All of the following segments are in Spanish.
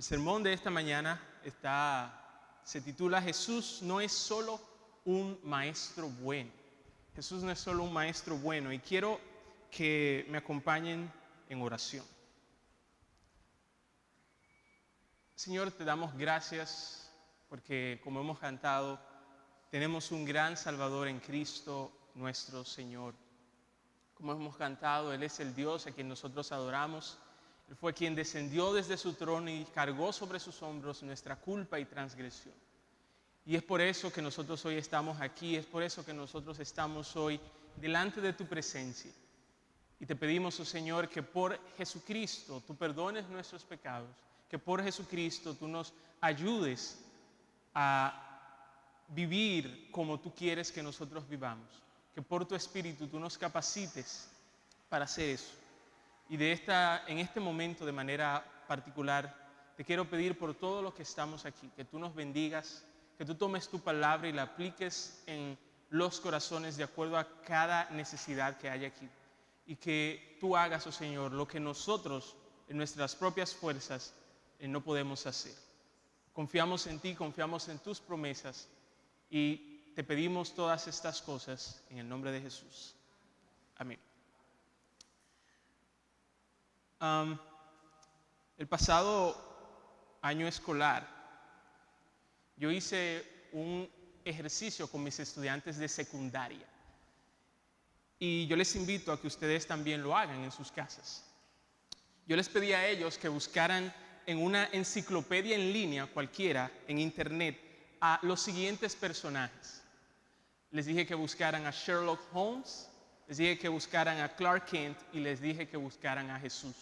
El sermón de esta mañana se titula Jesús no es solo un maestro bueno. Jesús no es solo un maestro bueno, y quiero que me acompañen en oración. Señor, te damos gracias porque, como hemos cantado, tenemos un gran Salvador en Cristo nuestro Señor. Como hemos cantado, Él es el Dios a quien nosotros adoramos. Él fue quien descendió desde su trono y cargó sobre sus hombros nuestra culpa y transgresión. Y es por eso que nosotros hoy estamos aquí, es por eso que nosotros estamos hoy delante de tu presencia. Y te pedimos, oh Señor, que por Jesucristo tú perdones nuestros pecados, que por Jesucristo tú nos ayudes a vivir como tú quieres que nosotros vivamos, que por tu Espíritu tú nos capacites para hacer eso. Y en este momento, de manera particular, te quiero pedir por todo lo que estamos aquí, que tú nos bendigas, que tú tomes tu palabra y la apliques en los corazones de acuerdo a cada necesidad que haya aquí. Y que tú hagas, oh Señor, lo que nosotros, en nuestras propias fuerzas, no podemos hacer. Confiamos en ti, confiamos en tus promesas y te pedimos todas estas cosas en el nombre de Jesús. Amén. El pasado año escolar, yo hice un ejercicio con mis estudiantes de secundaria. Y yo les invito a que ustedes también lo hagan en sus casas. Yo les pedí a ellos que buscaran en una enciclopedia en línea cualquiera, en internet, a los siguientes personajes. Les dije que buscaran a Sherlock Holmes, les dije que buscaran a Clark Kent y les dije que buscaran a Jesús.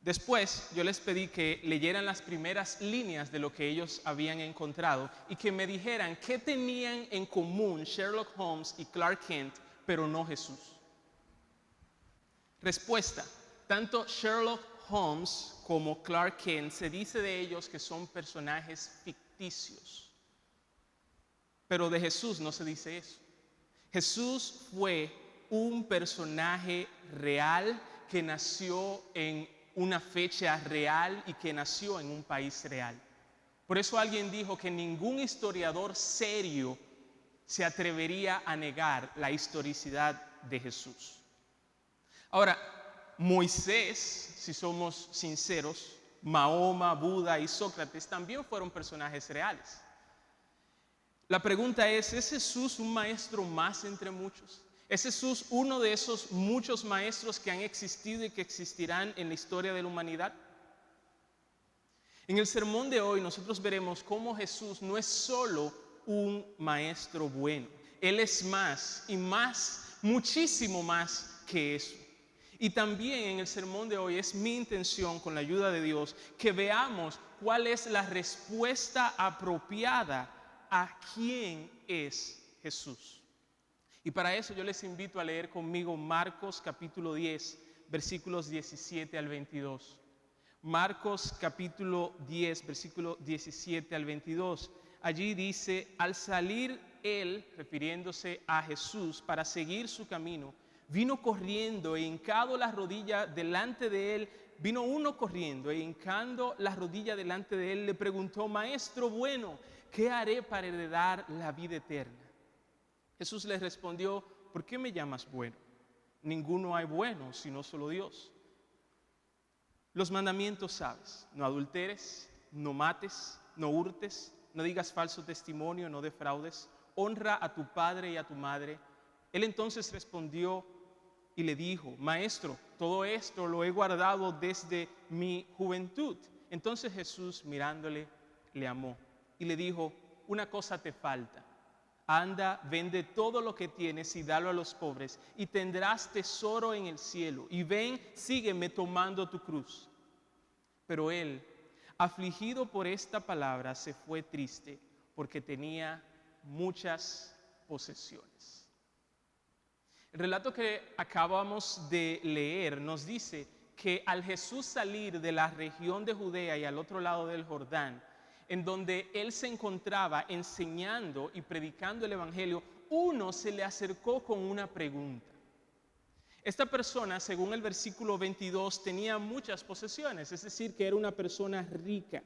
Después yo les pedí que leyeran las primeras líneas de lo que ellos habían encontrado y que me dijeran qué tenían en común Sherlock Holmes y Clark Kent, pero no Jesús. Respuesta: tanto Sherlock Holmes como Clark Kent se dice de ellos que son personajes ficticios. Pero de Jesús no se dice eso. Jesús fue un personaje real que nació en una fecha real y que nació en un país real. Por eso alguien dijo que ningún historiador serio se atrevería a negar la historicidad de Jesús. Ahora, Moisés, si somos sinceros, Mahoma, Buda y Sócrates también fueron personajes reales. La pregunta ¿es Jesús un maestro más entre muchos? ¿Es Jesús uno de esos muchos maestros que han existido y que existirán en la historia de la humanidad? En el sermón de hoy nosotros veremos cómo Jesús no es solo un maestro bueno. Él es más y más, muchísimo más que eso. Y también en el sermón de hoy es mi intención, con la ayuda de Dios, que veamos cuál es la respuesta apropiada a quién es Jesús. Y para eso yo les invito a leer conmigo Marcos capítulo 10, versículos 17 al 22. Marcos capítulo 10, versículo 17 al 22. Allí dice: al salir él, refiriéndose a Jesús, para seguir su camino, vino corriendo e hincando la rodilla delante de él. Vino uno corriendo e hincando la rodilla delante de él, le preguntó: Maestro bueno, ¿qué haré para heredar la vida eterna? Jesús le respondió: ¿por qué me llamas bueno? Ninguno hay bueno, sino solo Dios. Los mandamientos sabes: no adulteres, no mates, no hurtes, no digas falso testimonio, no defraudes, honra a tu padre y a tu madre. Él entonces respondió y le dijo: Maestro, todo esto lo he guardado desde mi juventud. Entonces Jesús, mirándole, le amó y le dijo: una cosa te falta. Anda, vende todo lo que tienes y dalo a los pobres, y tendrás tesoro en el cielo. Y ven, sígueme tomando tu cruz. Pero él, afligido por esta palabra, se fue triste, porque tenía muchas posesiones. El relato que acabamos de leer nos dice que al Jesús salir de la región de Judea y al otro lado del Jordán, en donde él se encontraba enseñando y predicando el evangelio, uno se le acercó con una pregunta. Esta persona, según el versículo 22, tenía muchas posesiones, es decir, que era una persona rica.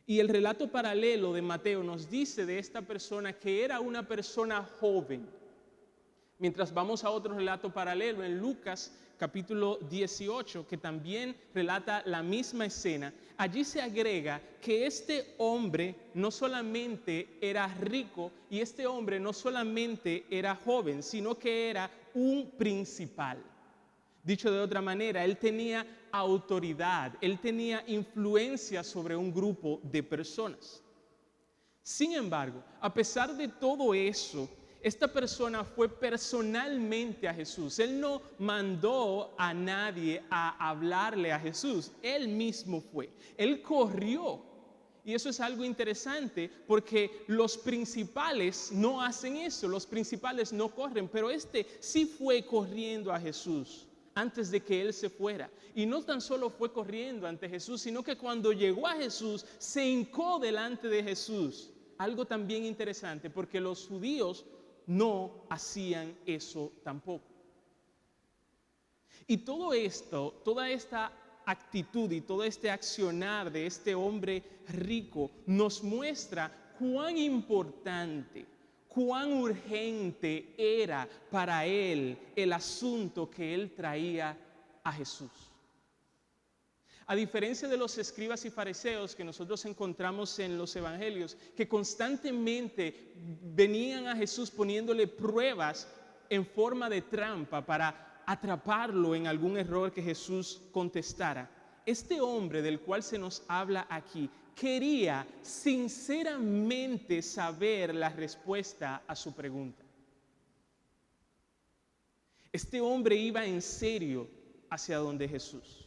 Y el relato paralelo de Mateo nos dice de esta persona que era una persona joven. Mientras vamos a otro relato paralelo en Lucas capítulo 18, que también relata la misma escena, allí se agrega que este hombre no solamente era rico y este hombre no solamente era joven, sino que era un principal. Dicho de otra manera, él tenía autoridad, él tenía influencia sobre un grupo de personas. Sin embargo, a pesar de todo eso, esta persona fue personalmente a Jesús. Él no mandó a nadie a hablarle a Jesús, él mismo fue. Él corrió. Y eso es algo interesante porque los principales no hacen eso, los principales no corren, pero este sí fue corriendo a Jesús antes de que él se fuera. Y no tan solo fue corriendo ante Jesús, sino que cuando llegó a Jesús, se hincó delante de Jesús. Algo también interesante, porque los judíos no hacían eso tampoco. Y todo esto, toda esta actitud y todo este accionar de este hombre rico nos muestra cuán importante, cuán urgente era para él el asunto que él traía a Jesús. A diferencia de los escribas y fariseos que nosotros encontramos en los evangelios, que constantemente venían a Jesús poniéndole pruebas en forma de trampa para atraparlo en algún error que Jesús contestara, este hombre del cual se nos habla aquí quería sinceramente saber la respuesta a su pregunta. Este hombre iba en serio hacia donde Jesús.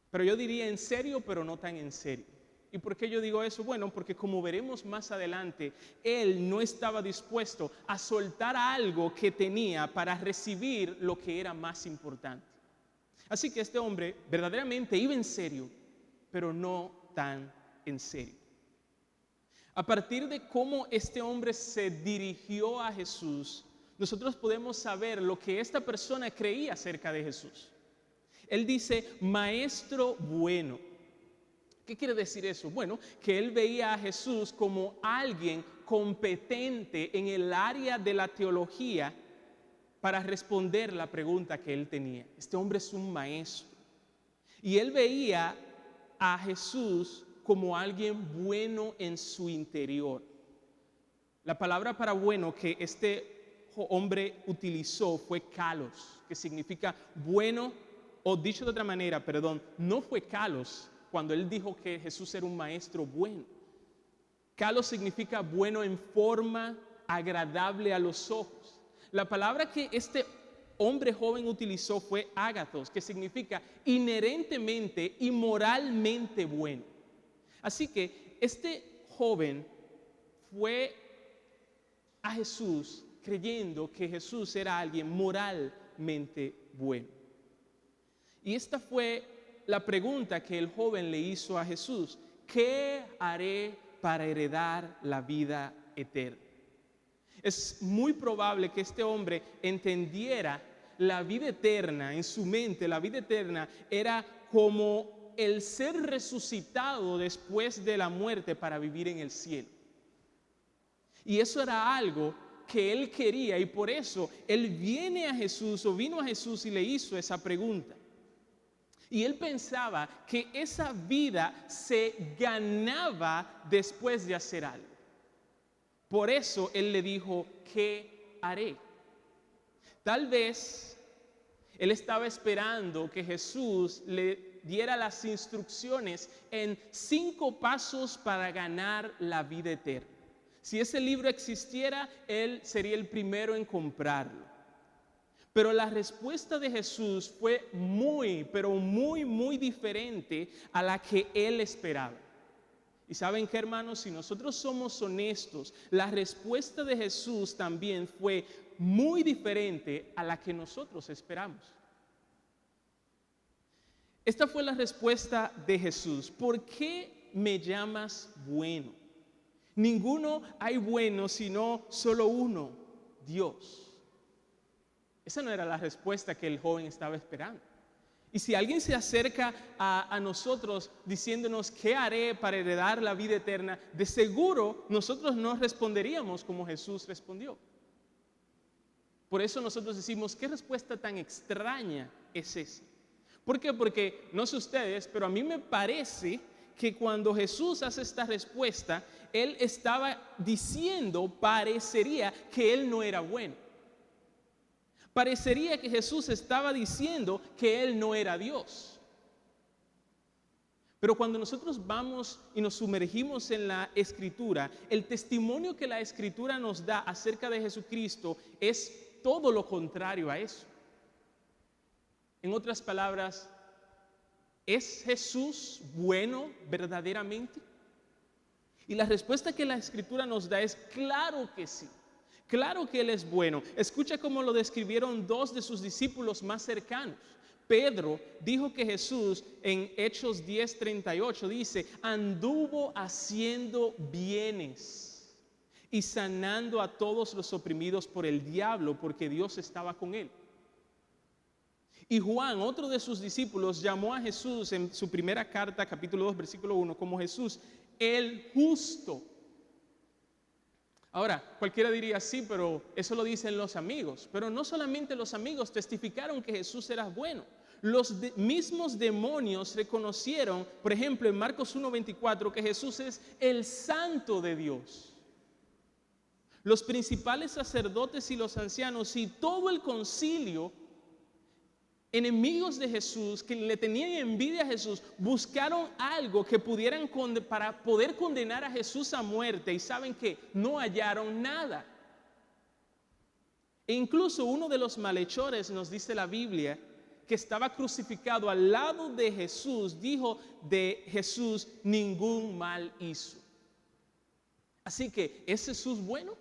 Pero yo diría en serio, pero no tan en serio. ¿Y por qué yo digo eso? Bueno, porque como veremos más adelante, él no estaba dispuesto a soltar algo que tenía para recibir lo que era más importante. Así que este hombre verdaderamente iba en serio, pero no tan en serio. A partir de cómo este hombre se dirigió a Jesús, nosotros podemos saber lo que esta persona creía acerca de Jesús. Él dice, maestro bueno. ¿Qué quiere decir eso? Bueno, que él veía a Jesús como alguien competente en el área de la teología para responder la pregunta que él tenía. Este hombre es un maestro. Y él veía a Jesús como alguien bueno en su interior. La palabra para bueno que este hombre utilizó fue kalos, que significa bueno. O dicho de otra manera, no fue kalos cuando él dijo que Jesús era un maestro bueno. Kalos significa bueno en forma, agradable a los ojos. La palabra que este hombre joven utilizó fue ágathos, que significa inherentemente y moralmente bueno. Así que este joven fue a Jesús creyendo que Jesús era alguien moralmente bueno. Y esta fue la pregunta que el joven le hizo a Jesús: ¿qué haré para heredar la vida eterna? Es muy probable que este hombre entendiera la vida eterna en su mente. La vida eterna era como el ser resucitado después de la muerte para vivir en el cielo. Y eso era algo que él quería, y por eso él vino a Jesús y le hizo esa pregunta. Y él pensaba que esa vida se ganaba después de hacer algo. Por eso él le dijo, ¿qué haré? Tal vez él estaba esperando que Jesús le diera las instrucciones en 5 pasos para ganar la vida eterna. Si ese libro existiera, él sería el primero en comprarlo. Pero la respuesta de Jesús fue muy diferente a la que él esperaba. Y saben qué, hermanos, si nosotros somos honestos, la respuesta de Jesús también fue muy diferente a la que nosotros esperamos. Esta fue la respuesta de Jesús: ¿por qué me llamas bueno? Ninguno hay bueno sino solo uno, Dios. Esa no era la respuesta que el joven estaba esperando. Y si alguien se acerca a nosotros diciéndonos qué haré para heredar la vida eterna, de seguro nosotros no responderíamos como Jesús respondió. Por eso nosotros decimos, ¿qué respuesta tan extraña es esa? ¿Por qué? Porque no sé ustedes, pero a mí me parece que cuando Jesús hace esta respuesta, Él estaba diciendo, parecería que Él no era bueno. Parecería que Jesús estaba diciendo que Él no era Dios. Pero cuando nosotros vamos y nos sumergimos en la Escritura, el testimonio que la Escritura nos da acerca de Jesucristo es todo lo contrario a eso. En otras palabras, ¿es Jesús bueno verdaderamente? Y la respuesta que la Escritura nos da es claro que sí. Claro que Él es bueno. Escucha cómo lo describieron dos de sus discípulos más cercanos. Pedro dijo que Jesús en Hechos 10:38 dice, anduvo haciendo bienes y sanando a todos los oprimidos por el diablo, porque Dios estaba con Él. Y Juan, otro de sus discípulos, llamó a Jesús en su primera carta, capítulo 2, versículo 1, como Jesús, el justo. Ahora, cualquiera diría, sí, pero eso lo dicen los amigos. Pero no solamente los amigos testificaron que Jesús era bueno. Los mismos demonios reconocieron, por ejemplo, en Marcos 1:24, que Jesús es el santo de Dios. Los principales sacerdotes y los ancianos y todo el concilio, enemigos de Jesús, que le tenían envidia a Jesús, buscaron algo que pudieran para poder condenar a Jesús a muerte, y saben que no hallaron nada. E incluso uno de los malhechores, nos dice la Biblia, que estaba crucificado al lado de Jesús, dijo de Jesús, ningún mal hizo. Así que, ¿es Jesús bueno?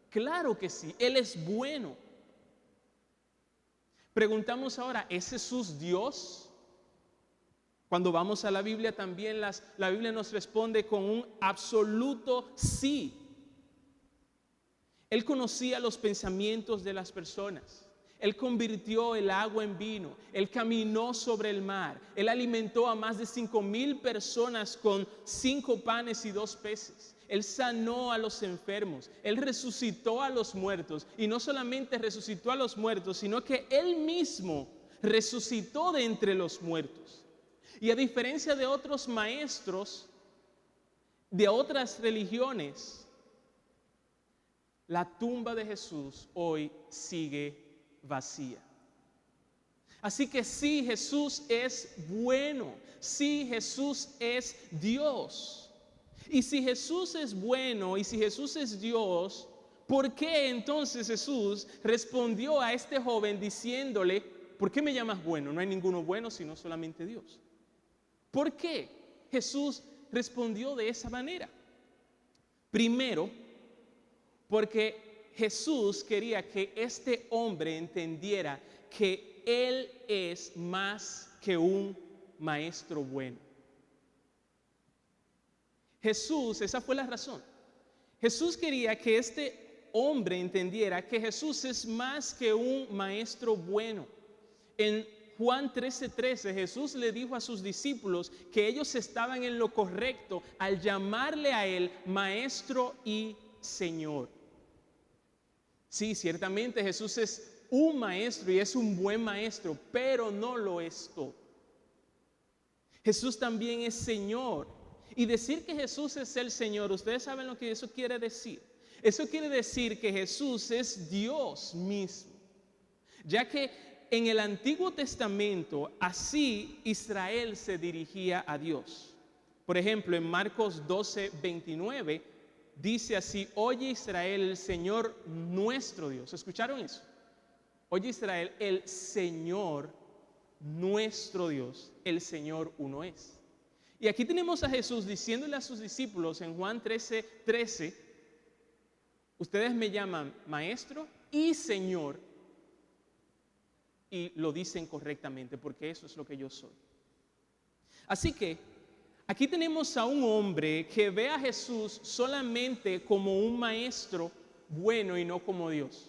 Claro que sí, Él es bueno. Preguntamos ahora, ¿es Jesús Dios? Cuando vamos a la Biblia también la Biblia nos responde con un absoluto sí. Él conocía los pensamientos de las personas. Él convirtió el agua en vino. Él caminó sobre el mar. Él alimentó a más de 5,000 personas con 5 panes y 2 peces. Él sanó a los enfermos, Él resucitó a los muertos, y no solamente resucitó a los muertos, sino que Él mismo resucitó de entre los muertos. Y a diferencia de otros maestros de otras religiones, la tumba de Jesús hoy sigue vacía. Así que sí, Jesús es bueno, sí, Jesús es Dios. Y si Jesús es bueno y si Jesús es Dios, ¿por qué entonces Jesús respondió a este joven diciéndole, ¿por qué me llamas bueno? No hay ninguno bueno sino solamente Dios. ¿Por qué Jesús respondió de esa manera? Primero, porque Jesús quería que este hombre entendiera que Él es más que un maestro bueno. Jesús, esa fue la razón. Jesús quería que este hombre entendiera que Jesús es más que un maestro bueno. En Juan 13:13, Jesús le dijo a sus discípulos que ellos estaban en lo correcto al llamarle a Él maestro y Señor. Sí, ciertamente Jesús es un maestro y es un buen maestro, pero no lo es todo. Jesús también es Señor. Y decir que Jesús es el Señor, ustedes saben lo que eso quiere decir. Eso quiere decir que Jesús es Dios mismo. Ya que en el Antiguo Testamento así Israel se dirigía a Dios. Por ejemplo, en Marcos 12:29 dice así: oye Israel, el Señor nuestro Dios. ¿Escucharon eso? Oye Israel, el Señor nuestro Dios, el Señor uno es. Y aquí tenemos a Jesús diciéndole a sus discípulos en Juan 13:13, ustedes me llaman maestro y Señor, y lo dicen correctamente porque eso es lo que yo soy. Así que aquí tenemos a un hombre que ve a Jesús solamente como un maestro bueno y no como Dios.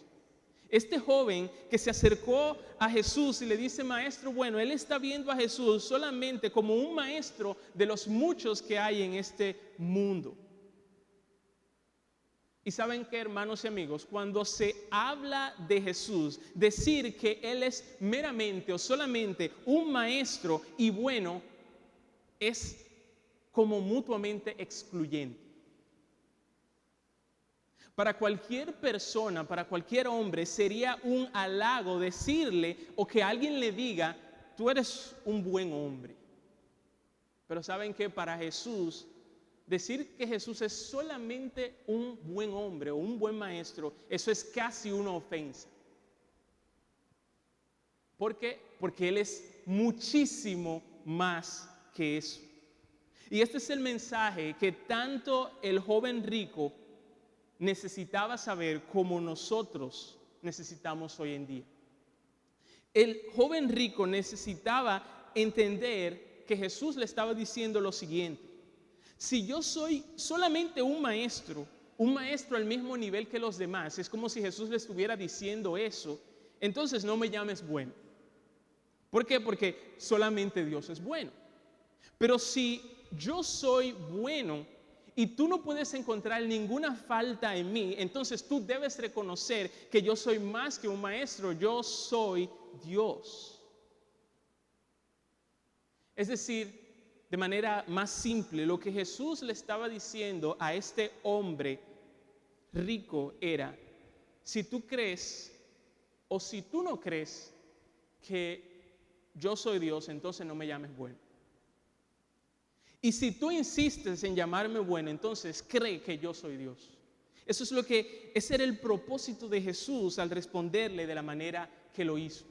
Este joven que se acercó a Jesús y le dice maestro bueno, él está viendo a Jesús solamente como un maestro de los muchos que hay en este mundo. Y saben qué, hermanos y amigos, cuando se habla de Jesús, decir que Él es meramente o solamente un maestro y bueno, es como mutuamente excluyente. Para cualquier persona, para cualquier hombre, sería un halago decirle o que alguien le diga, tú eres un buen hombre. Pero ¿saben qué? Para Jesús, decir que Jesús es solamente un buen hombre o un buen maestro, eso es casi una ofensa. ¿Por qué? Porque Él es muchísimo más que eso. Y este es el mensaje que tanto el joven rico necesitaba saber como nosotros necesitamos hoy en día. El joven rico necesitaba entender que Jesús le estaba diciendo lo siguiente: si yo soy solamente un maestro al mismo nivel que los demás, es como si Jesús le estuviera diciendo eso, entonces no me llames bueno. ¿Por qué? Porque solamente Dios es bueno. Pero si yo soy bueno y tú no puedes encontrar ninguna falta en mí, entonces tú debes reconocer que yo soy más que un maestro, yo soy Dios. Es decir, de manera más simple, lo que Jesús le estaba diciendo a este hombre rico era: si tú crees o si tú no crees que yo soy Dios, entonces no me llames bueno. Y si tú insistes en llamarme bueno, entonces cree que yo soy Dios. Ese era el propósito de Jesús al responderle de la manera que lo hizo.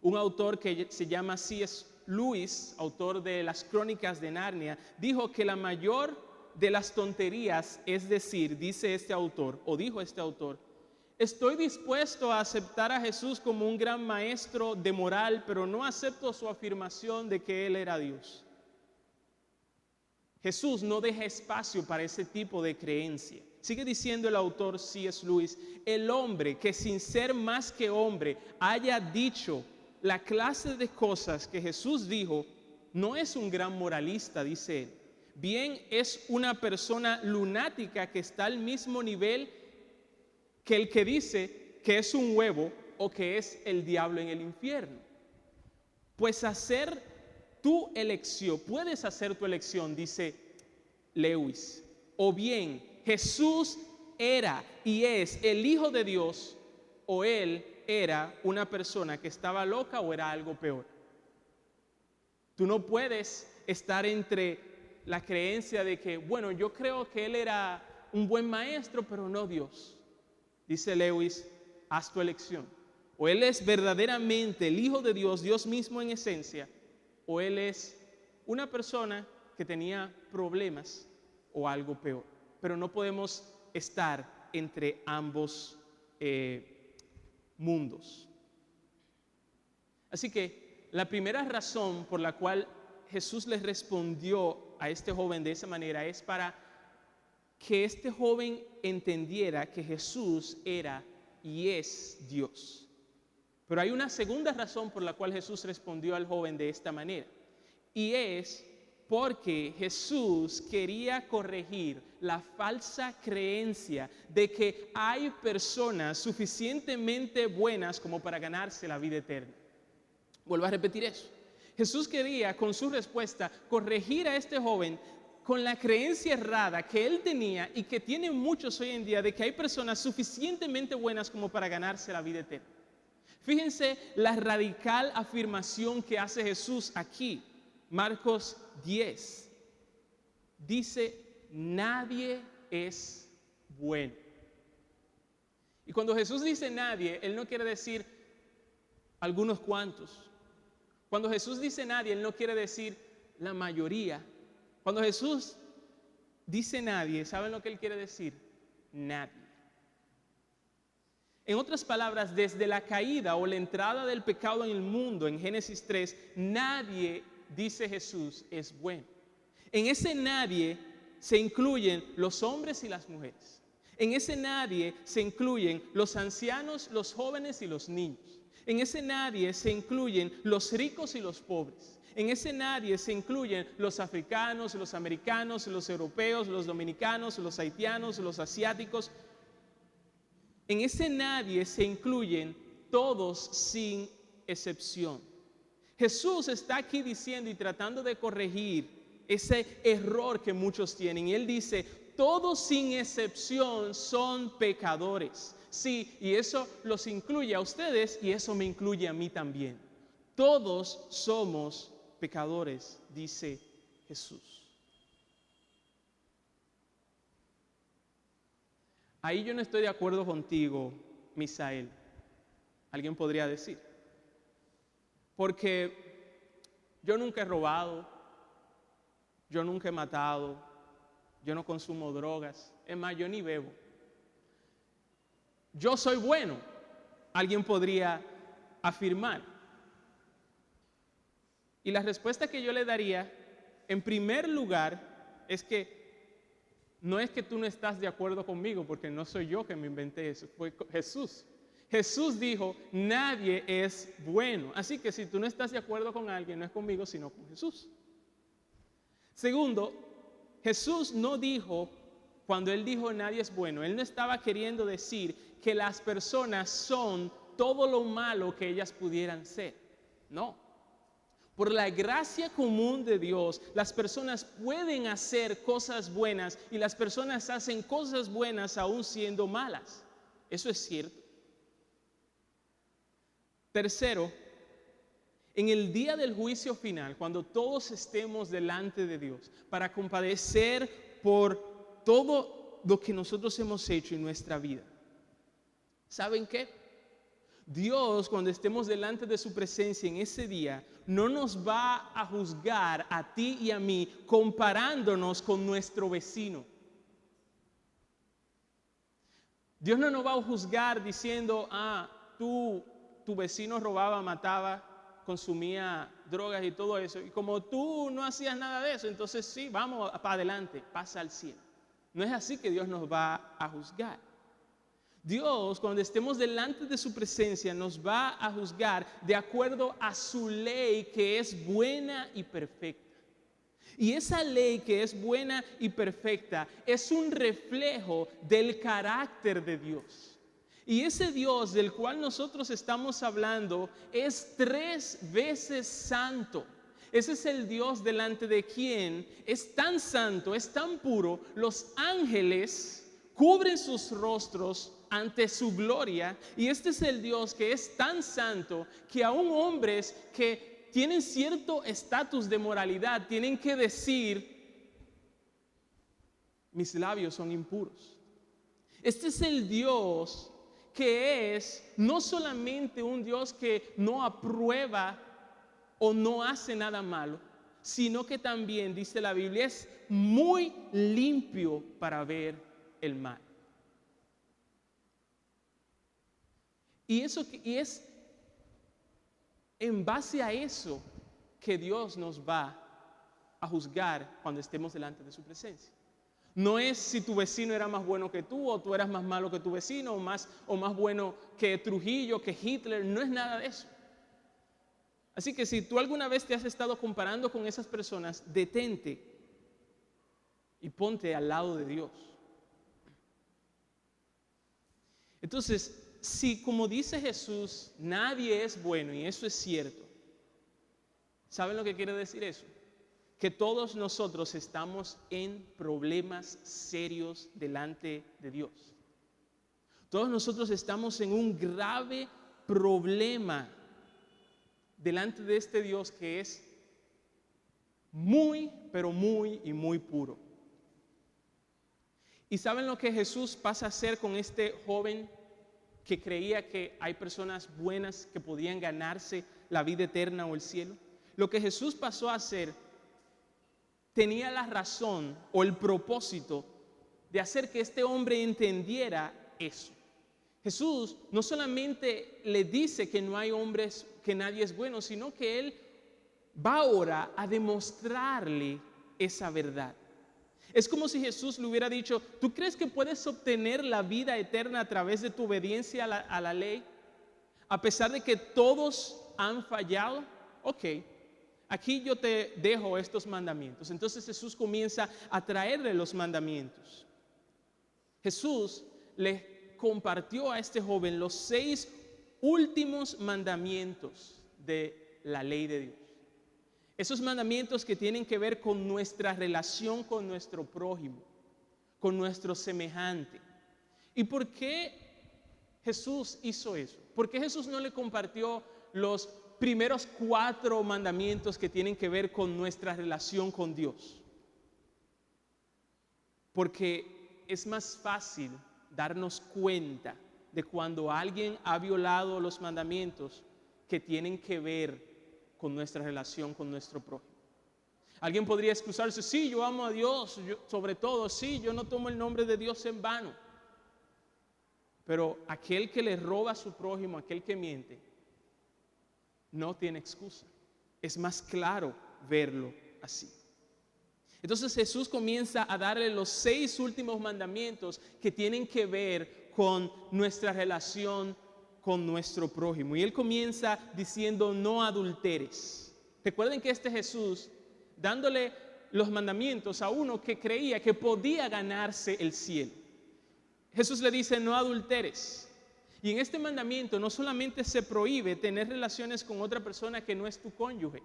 Un autor que se llama C.S. Lewis, autor de las Crónicas de Narnia, dijo que la mayor de las tonterías es decir, dice este autor, o dijo este autor, estoy dispuesto a aceptar a Jesús como un gran maestro de moral, pero no acepto su afirmación de que Él era Dios. Jesús no deja espacio para ese tipo de creencia. Sigue diciendo el autor C.S. Lewis, el hombre que sin ser más que hombre haya dicho la clase de cosas que Jesús dijo, no es un gran moralista, dice él. Bien, es una persona lunática que está al mismo nivel que el que dice que es un huevo o que es el diablo en el infierno. Pues puedes hacer tu elección, dice Lewis. O bien Jesús era y es el Hijo de Dios, o Él era una persona que estaba loca o era algo peor. Tú no puedes estar entre la creencia de que, bueno, yo creo que Él era un buen maestro, pero no Dios. Dice Lewis, haz tu elección. O Él es verdaderamente el Hijo de Dios, Dios mismo en esencia, o Él es una persona que tenía problemas o algo peor. Pero no podemos estar entre ambos mundos. Así que la primera razón por la cual Jesús les respondió a este joven de esa manera es para que este joven entendiera que Jesús era y es Dios. Pero hay una segunda razón por la cual Jesús respondió al joven de esta manera, y es porque Jesús quería corregir la falsa creencia de que hay personas suficientemente buenas como para ganarse la vida eterna. Vuelvo a repetir eso. Jesús quería con su respuesta corregir a este joven con la creencia errada que él tenía y que tienen muchos hoy en día de que hay personas suficientemente buenas como para ganarse la vida eterna. Fíjense la radical afirmación que hace Jesús aquí. Marcos 10 dice, nadie es bueno. Y cuando Jesús dice nadie, Él no quiere decir algunos cuantos. Cuando Jesús dice nadie, Él no quiere decir la mayoría. Cuando Jesús dice nadie, ¿saben lo que Él quiere decir? Nadie. En otras palabras, desde la caída o la entrada del pecado en el mundo, en Génesis 3, nadie, dice Jesús, es bueno. En ese nadie se incluyen los hombres y las mujeres. En ese nadie se incluyen los ancianos, los jóvenes y los niños. En ese nadie se incluyen los ricos y los pobres. En ese nadie se incluyen los africanos, los americanos, los europeos, los dominicanos, los haitianos, los asiáticos. En ese nadie se incluyen todos sin excepción. Jesús está aquí diciendo y tratando de corregir ese error que muchos tienen. Y Él dice, todos sin excepción son pecadores. Sí, y eso los incluye a ustedes y eso me incluye a mí también. Todos somos pecadores, dice Jesús. Ahí yo no estoy de acuerdo contigo, Misael. Alguien podría decir. Porque yo nunca he robado, yo nunca he matado, yo no consumo drogas, es más, yo ni bebo. Yo soy bueno, alguien podría afirmar. Y la respuesta que yo le daría, en primer lugar, es que no es que tú no estás de acuerdo conmigo, porque no soy yo que me inventé eso, fue Jesús. Jesús dijo, nadie es bueno. Así que si tú no estás de acuerdo con alguien, no es conmigo, sino con Jesús. Segundo, Jesús no dijo, cuando Él dijo nadie es bueno, Él no estaba queriendo decir que las personas son todo lo malo que ellas pudieran ser. No. Por la gracia común de Dios, las personas pueden hacer cosas buenas y las personas hacen cosas buenas aún siendo malas. Eso es cierto. Tercero, en el día del juicio final, cuando todos estemos delante de Dios para compadecer por todo lo que nosotros hemos hecho en nuestra vida, ¿saben qué? Dios, cuando estemos delante de su presencia en ese día, no nos va a juzgar a ti y a mí comparándonos con nuestro vecino. Dios no nos va a juzgar diciendo, tu vecino robaba, mataba, consumía drogas y todo eso. Y como tú no hacías nada de eso, entonces sí, vamos para adelante, pasa al cielo. No es así que Dios nos va a juzgar. Dios, cuando estemos delante de su presencia, nos va a juzgar de acuerdo a su ley que es buena y perfecta. Y esa ley que es buena y perfecta es un reflejo del carácter de Dios. Y ese Dios del cual nosotros estamos hablando es 3 veces santo. Ese es el Dios delante de quien es tan santo, es tan puro, los ángeles cubren sus rostros ante su gloria, y este es el Dios que es tan santo que aún hombres que tienen cierto estatus de moralidad tienen que decir, mis labios son impuros. Este es el Dios que es no solamente un Dios que no aprueba o no hace nada malo, sino que también, dice la Biblia, es muy limpio para ver el mal. Y es en base a eso que Dios nos va a juzgar cuando estemos delante de su presencia. No es si tu vecino era más bueno que tú, o tú eras más malo que tu vecino, o más bueno que Trujillo, que Hitler. No es nada de eso. Así que si tú alguna vez te has estado comparando con esas personas, detente y ponte al lado de Dios. Entonces, si como dice Jesús, nadie es bueno, y eso es cierto, ¿saben lo que quiere decir eso? Que todos nosotros estamos en problemas serios delante de Dios. Todos nosotros estamos en un grave problema delante de este Dios que es muy, pero muy y muy puro. ¿Y saben lo que Jesús pasa a hacer con este joven que creía que hay personas buenas que podían ganarse la vida eterna o el cielo? Lo que Jesús pasó a hacer tenía la razón o el propósito de hacer que este hombre entendiera eso. Jesús no solamente le dice que no hay hombres, que nadie es bueno, sino que Él va ahora a demostrarle esa verdad. Es como si Jesús le hubiera dicho, ¿tú crees que puedes obtener la vida eterna a través de tu obediencia a la ley? A pesar de que todos han fallado. Ok, aquí yo te dejo estos mandamientos. Entonces Jesús comienza a traerle los mandamientos. Jesús le compartió a este joven los 6 últimos mandamientos de la ley de Dios. Esos mandamientos que tienen que ver con nuestra relación con nuestro prójimo, con nuestro semejante. ¿Y por qué Jesús hizo eso? ¿Por qué Jesús no le compartió los primeros 4 mandamientos que tienen que ver con nuestra relación con Dios? Porque es más fácil darnos cuenta de cuando alguien ha violado los mandamientos que tienen que ver con nuestra relación con nuestro prójimo. Alguien podría excusarse, sí, yo amo a Dios, sobre todo, sí, yo no tomo el nombre de Dios en vano. Pero aquel que le roba a su prójimo, aquel que miente, no tiene excusa. Es más claro verlo así. Entonces Jesús comienza a darle los 6 últimos mandamientos que tienen que ver con nuestra relación con nuestro prójimo. Y él comienza diciendo, no adulteres. Recuerden que este Jesús, dándole los mandamientos a uno que creía que podía ganarse el cielo. Jesús le dice, no adulteres. Y en este mandamiento no solamente se prohíbe tener relaciones con otra persona que no es tu cónyuge.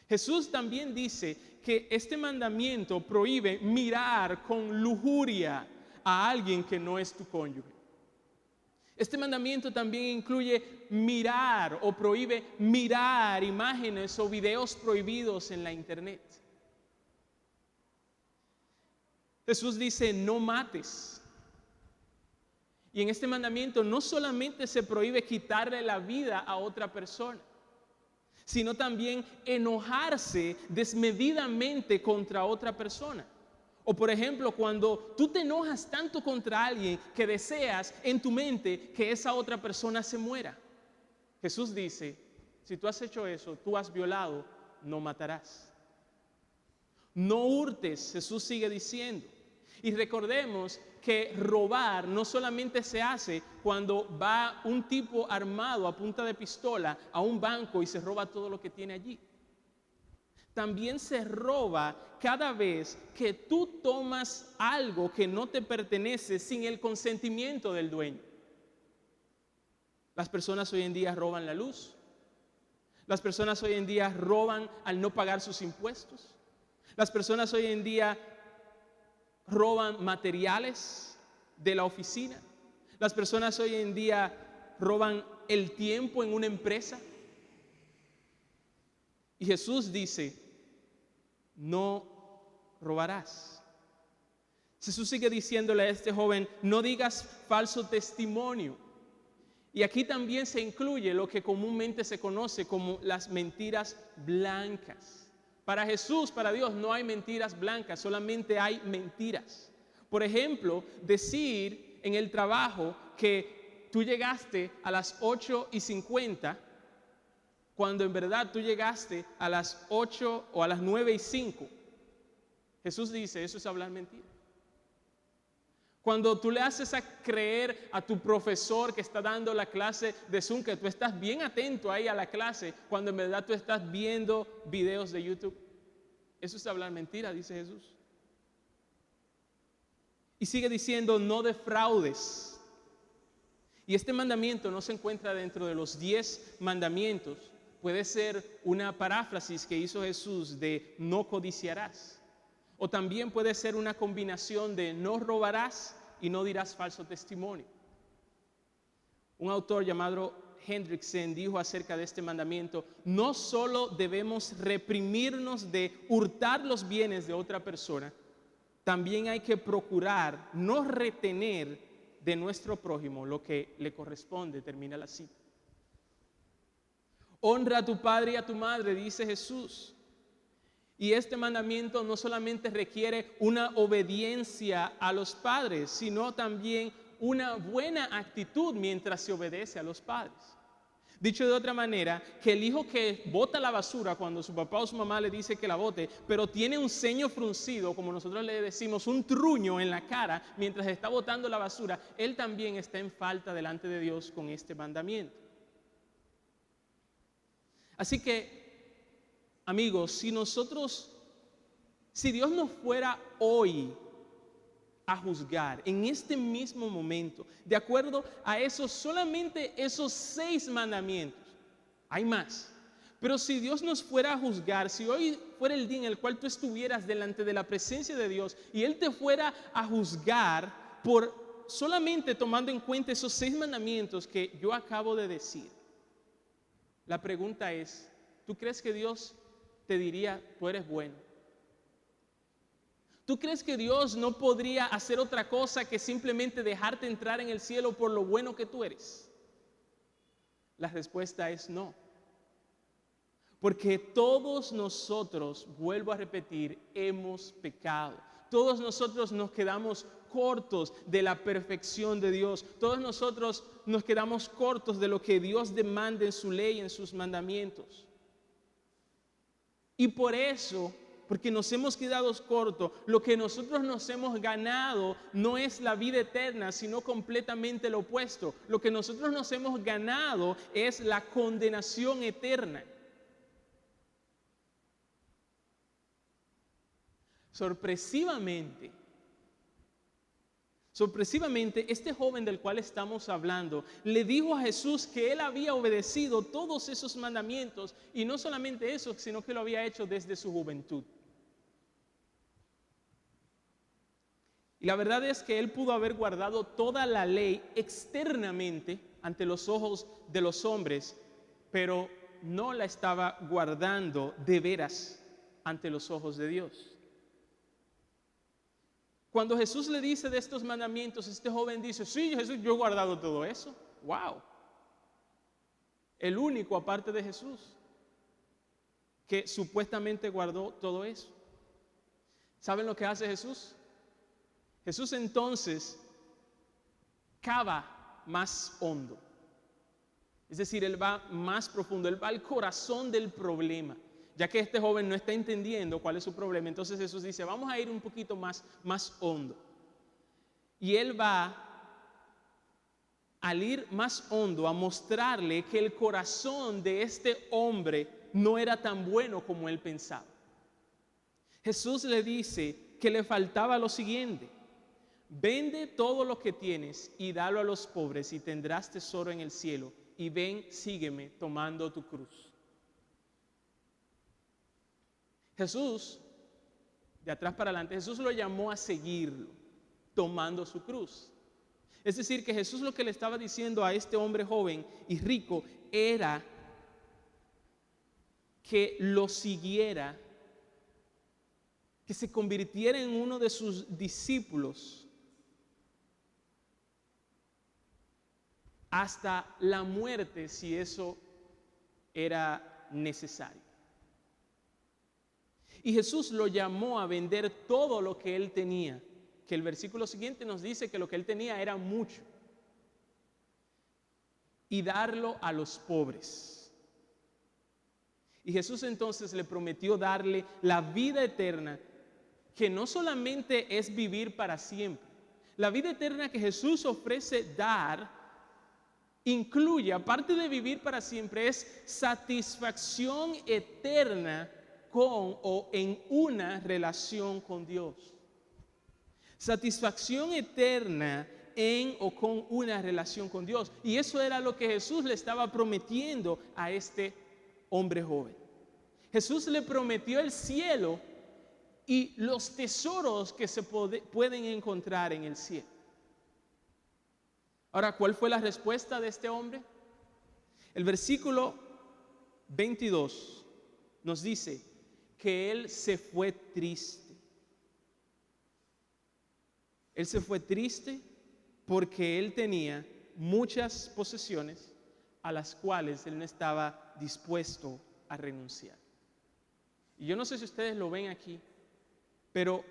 Jesús también dice que este mandamiento prohíbe mirar con lujuria a alguien que no es tu cónyuge. Este mandamiento también incluye mirar o prohíbe mirar imágenes o videos prohibidos en la internet. Jesús dice, no mates. Y en este mandamiento no solamente se prohíbe quitarle la vida a otra persona, sino también enojarse desmedidamente contra otra persona. O por ejemplo, cuando tú te enojas tanto contra alguien que deseas en tu mente que esa otra persona se muera. Jesús dice, si tú has hecho eso, tú has violado, no matarás. No hurtes, Jesús sigue diciendo. Y recordemos que robar no solamente se hace cuando va un tipo armado a punta de pistola a un banco y se roba todo lo que tiene allí. También se roba cada vez que tú tomas algo que no te pertenece sin el consentimiento del dueño. Las personas hoy en día roban la luz. Las personas hoy en día roban al no pagar sus impuestos. Las personas hoy en día roban materiales de la oficina. Las personas hoy en día roban el tiempo en una empresa. Y Jesús dice, no robarás. Jesús sigue diciéndole a este joven, no digas falso testimonio. Y aquí también se incluye lo que comúnmente se conoce como las mentiras blancas. Para Jesús, para Dios, no hay mentiras blancas, solamente hay mentiras. Por ejemplo, decir en el trabajo que tú llegaste a las 8:50 cuando en verdad tú llegaste a las 8 o a las 9:05. Jesús dice, eso es hablar mentira. Cuando tú le haces a creer a tu profesor que está dando la clase de Zoom, que tú estás bien atento ahí a la clase, cuando en verdad tú estás viendo videos de YouTube. Eso es hablar mentira, dice Jesús. Y sigue diciendo, no defraudes. Y este mandamiento no se encuentra dentro de los 10 mandamientos. Puede ser una paráfrasis que hizo Jesús de no codiciarás. O también puede ser una combinación de no robarás y no dirás falso testimonio. Un autor llamado Hendrickson dijo acerca de este mandamiento, no solo debemos reprimirnos de hurtar los bienes de otra persona, también hay que procurar no retener de nuestro prójimo lo que le corresponde. Termina la cita. Honra a tu padre y a tu madre, dice Jesús. Y este mandamiento no solamente requiere una obediencia a los padres, sino también una buena actitud mientras se obedece a los padres. Dicho de otra manera, que el hijo que bota la basura cuando su papá o su mamá le dice que la bote, pero tiene un ceño fruncido, como nosotros le decimos, un truño en la cara mientras está botando la basura, él también está en falta delante de Dios con este mandamiento. Así que, amigos, si Dios nos fuera hoy a juzgar en este mismo momento, de acuerdo a solamente esos 6 mandamientos, hay más, pero si Dios nos fuera a juzgar, si hoy fuera el día en el cual tú estuvieras delante de la presencia de Dios y Él te fuera a juzgar por solamente tomando en cuenta esos 6 mandamientos que yo acabo de decir, la pregunta es, ¿tú crees que Dios te diría, tú eres bueno? ¿Tú crees que Dios no podría hacer otra cosa que simplemente dejarte entrar en el cielo por lo bueno que tú eres? La respuesta es no. Porque todos nosotros, vuelvo a repetir, hemos pecado. Todos nosotros nos quedamos cortos de la perfección de Dios. Todos nosotros nos quedamos cortos de lo que Dios demanda en su ley, en sus mandamientos. Y por eso, porque nos hemos quedado cortos, lo que nosotros nos hemos ganado no es la vida eterna, sino completamente lo opuesto. Lo que nosotros nos hemos ganado es la condenación eterna. Sorpresivamente, este joven del cual estamos hablando le dijo a Jesús que él había obedecido todos esos mandamientos y no solamente eso, sino que lo había hecho desde su juventud. Y la verdad es que él pudo haber guardado toda la ley externamente ante los ojos de los hombres, pero no la estaba guardando de veras ante los ojos de Dios. Cuando Jesús le dice de estos mandamientos, este joven dice, sí, Jesús, yo he guardado todo eso. ¡Wow! El único aparte de Jesús que supuestamente guardó todo eso. ¿Saben lo que hace Jesús? Jesús entonces cava más hondo. Es decir, Él va más profundo, Él va al corazón del problema. Ya que este joven no está entendiendo cuál es su problema, entonces Jesús dice, vamos a ir un poquito más hondo. Y Él va, al ir más hondo, a mostrarle que el corazón de este hombre no era tan bueno como él pensaba. Jesús le dice que le faltaba lo siguiente: vende todo lo que tienes y dalo a los pobres y tendrás tesoro en el cielo. Y ven, sígueme tomando tu cruz. Jesús, de atrás para adelante, Jesús lo llamó a seguirlo, tomando su cruz. Es decir, que Jesús lo que le estaba diciendo a este hombre joven y rico era que lo siguiera, que se convirtiera en uno de sus discípulos hasta la muerte, si eso era necesario. Y Jesús lo llamó a vender todo lo que él tenía, que el versículo siguiente nos dice que lo que él tenía era mucho, y darlo a los pobres. Y Jesús entonces le prometió darle la vida eterna, que no solamente es vivir para siempre. La vida eterna que Jesús ofrece dar incluye, aparte de vivir para siempre, es satisfacción eterna con o en una relación con Dios. Satisfacción eterna en o con una relación con Dios. Y eso era lo que Jesús le estaba prometiendo a este hombre joven. Jesús le prometió el cielo y los tesoros que se pueden encontrar en el cielo. Ahora, ¿cuál fue la respuesta de este hombre? El versículo 22 nos dice que él se fue triste. Él se fue triste porque él tenía muchas posesiones a las cuales él no estaba dispuesto a renunciar. Y yo no sé si ustedes lo ven aquí, pero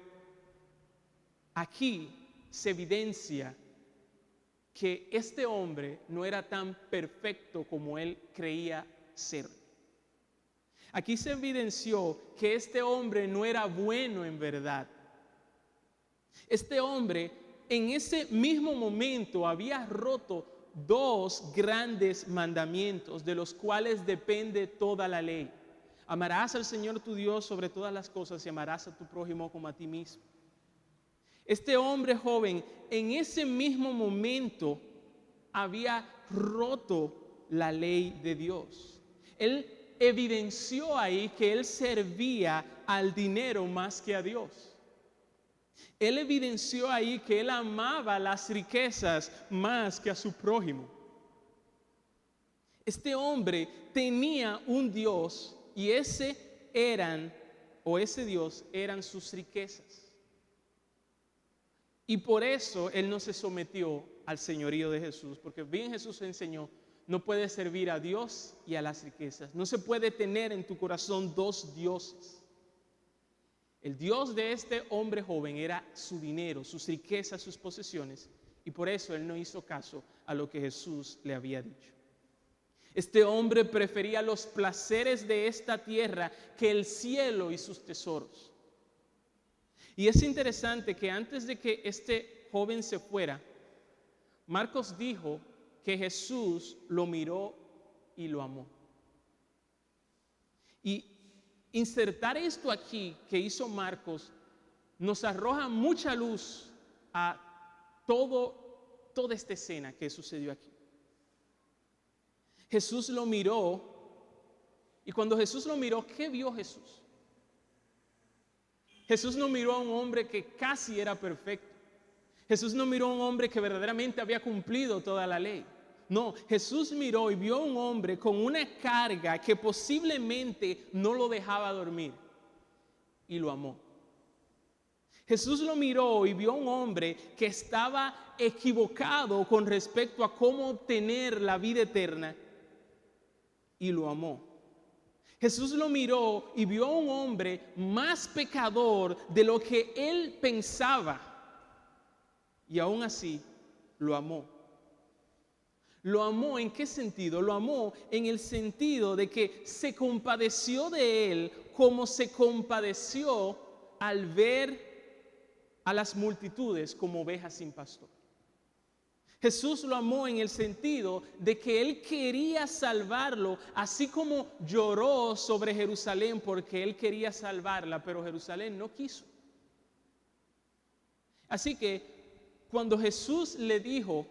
aquí se evidencia que este hombre no era tan perfecto como él creía ser. Aquí se evidenció que este hombre no era bueno en verdad. Este hombre en ese mismo momento había roto 2 grandes mandamientos de los cuales depende toda la ley. Amarás al Señor tu Dios sobre todas las cosas y amarás a tu prójimo como a ti mismo. Este hombre joven en ese mismo momento había roto la ley de Dios. Él evidenció ahí que él servía al dinero más que a Dios. Él evidenció ahí que él amaba las riquezas más que a su prójimo. Este hombre tenía un Dios y ese Dios eran sus riquezas. Y por eso él no se sometió al señorío de Jesús, porque bien Jesús enseñó, no puedes servir a Dios y a las riquezas. No se puede tener en tu corazón 2 dioses. El Dios de este hombre joven era su dinero, sus riquezas, sus posesiones, y por eso él no hizo caso a lo que Jesús le había dicho. Este hombre prefería los placeres de esta tierra que el cielo y sus tesoros. Y es interesante que antes de que este joven se fuera, Marcos dijo que Jesús lo miró y lo amó. Y insertar esto aquí que hizo Marcos nos arroja mucha luz a toda esta escena que sucedió aquí. Jesús lo miró y cuando Jesús lo miró, ¿qué vio Jesús? Jesús no miró a un hombre que casi era perfecto. Jesús no miró a un hombre que verdaderamente había cumplido toda la ley. No, Jesús miró y vio a un hombre con una carga que posiblemente no lo dejaba dormir y lo amó. Jesús lo miró y vio a un hombre que estaba equivocado con respecto a cómo obtener la vida eterna y lo amó. Jesús lo miró y vio a un hombre más pecador de lo que él pensaba y aún así lo amó. ¿Lo amó en qué sentido? Lo amó en el sentido de que se compadeció de él como se compadeció al ver a las multitudes como ovejas sin pastor. Jesús lo amó en el sentido de que él quería salvarlo, así como lloró sobre Jerusalén porque él quería salvarla, pero Jerusalén no quiso. Así que cuando Jesús le dijo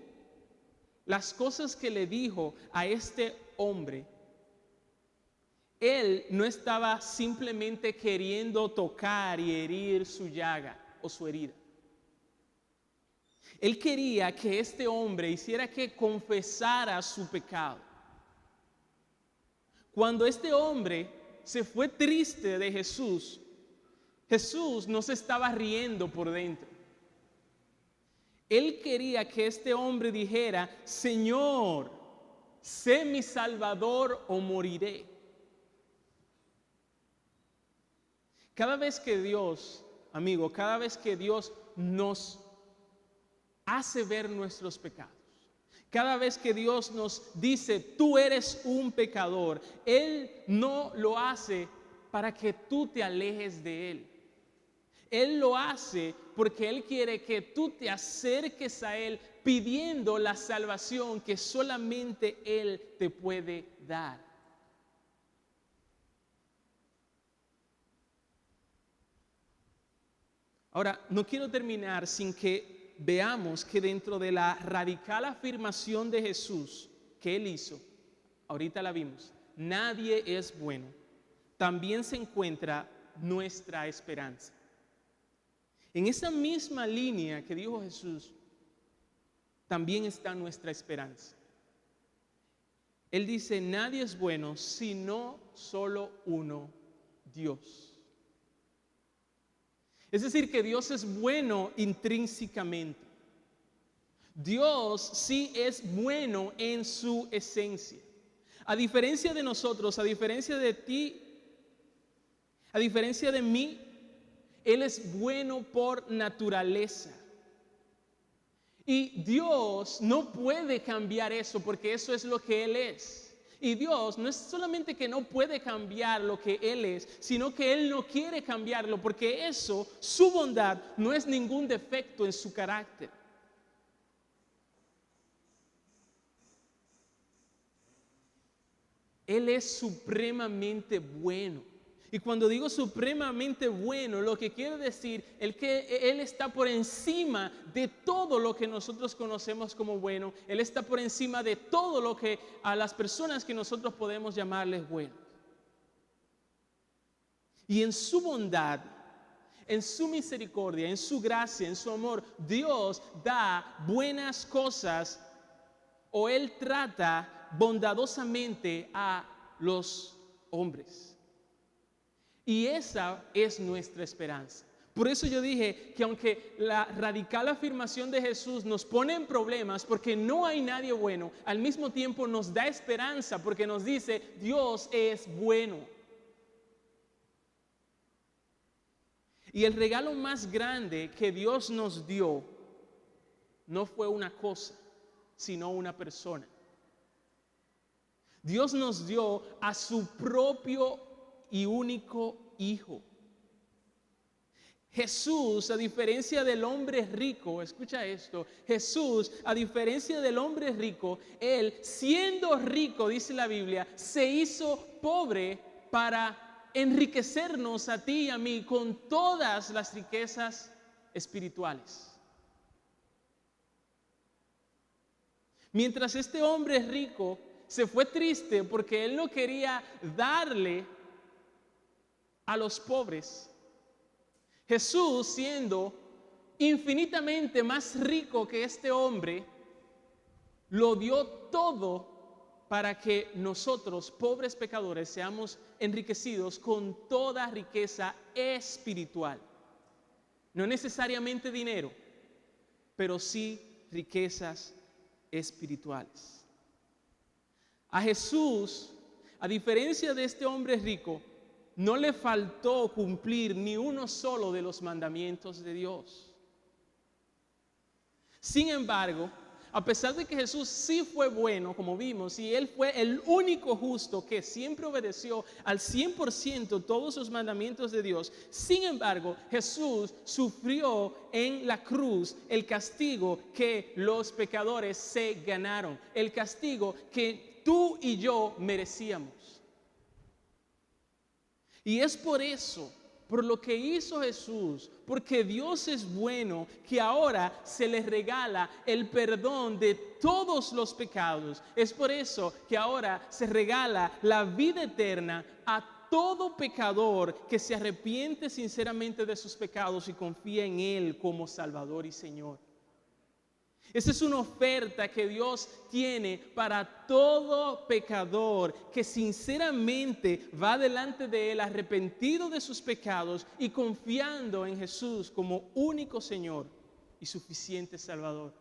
las cosas que le dijo a este hombre, él no estaba simplemente queriendo tocar y herir su llaga o su herida. Él quería que este hombre hiciera que confesara su pecado. Cuando este hombre se fue triste de Jesús, Jesús no se estaba riendo por dentro. Él quería que este hombre dijera: Señor, sé mi Salvador o moriré. Cada vez que Dios, amigo, cada vez que Dios nos hace ver nuestros pecados, cada vez que Dios nos dice: tú eres un pecador, Él no lo hace para que tú te alejes de Él. Él lo hace porque Él quiere que tú te acerques a Él pidiendo la salvación que solamente Él te puede dar. Ahora, no quiero terminar sin que veamos que dentro de la radical afirmación de Jesús que Él hizo, ahorita la vimos, nadie es bueno, también se encuentra nuestra esperanza. En esa misma línea que dijo Jesús, también está nuestra esperanza. Él dice: nadie es bueno sino solo uno, Dios. Es decir, que Dios es bueno intrínsecamente. Dios sí es bueno en su esencia. A diferencia de nosotros, a diferencia de ti, a diferencia de mí, Él es bueno por naturaleza. Y Dios no puede cambiar eso porque eso es lo que Él es. Y Dios no es solamente que no puede cambiar lo que Él es, sino que Él no quiere cambiarlo porque eso, su bondad, no es ningún defecto en su carácter. Él es supremamente bueno. Y cuando digo supremamente bueno, lo que quiero decir es que Él está por encima de todo lo que nosotros conocemos como bueno. Él está por encima de todo lo que a las personas que nosotros podemos llamarles buenos. Y en su bondad, en su misericordia, en su gracia, en su amor, Dios da buenas cosas o Él trata bondadosamente a los hombres. Y esa es nuestra esperanza. Por eso yo dije que aunque la radical afirmación de Jesús nos pone en problemas porque no hay nadie bueno, al mismo tiempo nos da esperanza porque nos dice Dios es bueno. Y el regalo más grande que Dios nos dio no fue una cosa, sino una persona. Dios nos dio a su propio y único Hijo. Jesús, a diferencia del hombre rico, escucha esto, Jesús, a diferencia del hombre rico, Él, siendo rico, dice la Biblia, se hizo pobre para enriquecernos a ti y a mí con todas las riquezas espirituales. Mientras este hombre rico se fue triste porque él no quería darle a los pobres, Jesús, siendo infinitamente más rico que este hombre, lo dio todo para que nosotros, pobres pecadores, seamos enriquecidos con toda riqueza espiritual. No necesariamente dinero, pero sí riquezas espirituales. A Jesús, a diferencia de este hombre rico, no le faltó cumplir ni uno solo de los mandamientos de Dios. Sin embargo, a pesar de que Jesús sí fue bueno, como vimos, y Él fue el único justo que siempre obedeció al 100% todos los mandamientos de Dios, sin embargo, Jesús sufrió en la cruz el castigo que los pecadores se ganaron, el castigo que tú y yo merecíamos. Y es por eso, por lo que hizo Jesús, porque Dios es bueno, que ahora se les regala el perdón de todos los pecados. Es por eso que ahora se regala la vida eterna a todo pecador que se arrepiente sinceramente de sus pecados y confía en Él como Salvador y Señor. Esa es una oferta que Dios tiene para todo pecador que sinceramente va delante de Él arrepentido de sus pecados y confiando en Jesús como único Señor y suficiente Salvador.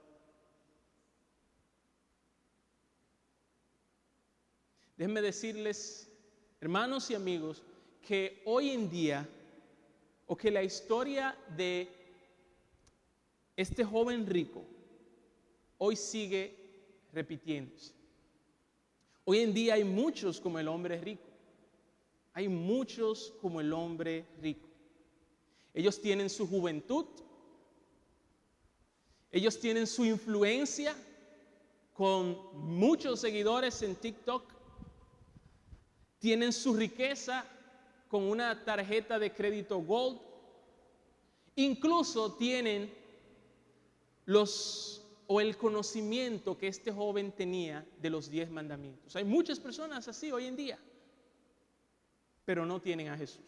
Déjenme decirles, hermanos y amigos, que hoy en día, o que la historia de este joven rico hoy sigue repitiéndose. Hoy en día hay muchos como el hombre rico. Hay muchos como el hombre rico. Ellos tienen su juventud. Ellos tienen su influencia con muchos seguidores en TikTok. Tienen su riqueza con una tarjeta de crédito Gold. Incluso tienen el conocimiento que este joven tenía de los 10 mandamientos. Hay muchas personas así hoy en día, pero no tienen a Jesús.